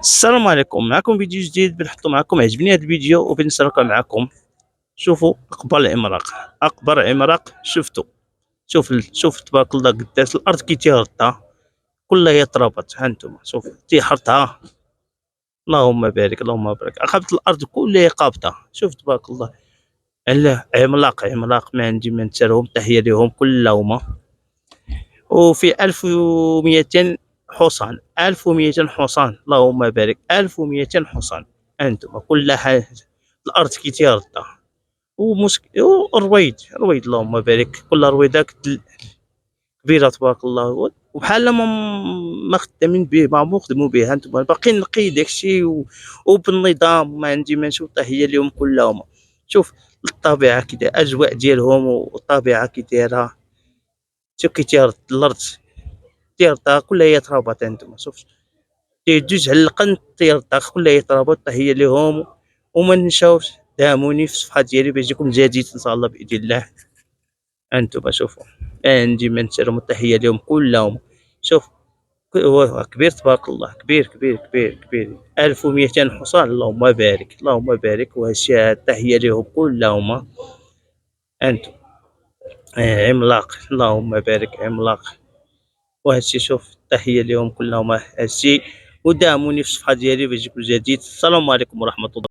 السلام عليكم، معكم فيديو جديد بنحطو معكم. عجبني هذا الفيديو وبنشاركه معكم. شوفوا أكبر العملاق، أكبر عملاق شفتو. شوف تبارك الله قداش الأرض كي تيهرطها كلها ترابط. ها نتوما شوف تيحرطها، اللهم بارك اللهم بارك. قابت الأرض كلها قابطة، شوف تبارك الله. علاه عملاق عملاق، ما عندي ما نسالهم. تحية ليهم كلهما. وفي 1200 حصان، 1200 حصان، اللهم بارك، 1200 حصان. أنتم كل حاجة الأرض كي تيرطا. رويد رويد، اللهم بارك، كل رويدة كبيرة تبارك الله. وبحال ما خدامين به، ما عمرو خدموا به. هانتوما باقي نقي داكشي وبالنظام. ما عندي ما نشوف. تحية ليهم كلهم. شوف الطبيعة كي دايرة، الأجواء ديالهم والطبيعة كي دايرة. شوف كي تيهرط الأرض، تيرطا كلها ترابط. هانتوما شوف تيدوز على القنت تيرطا كلها ترابط. تحية ليهم. وما ننساوش دعموني في الصفحة ديالي باش يجيكم جديد ان شاء الله باذن الله. انتم شوفوا عندي من نسالهم. تحية ليهم كلهم. شوف هو كبير تبارك الله، كبير كبير كبير كبير. 1200 حصان، اللهم بارك اللهم بارك. وهالشي تحية ليهم كلهم. انتم عملاق، اللهم بارك، عملاق. وهادشي شوف تحية ليهم كلهم. هادشي ودعموني في الصفحة ديالي باش يجيكم جديد. السلام عليكم ورحمة الله.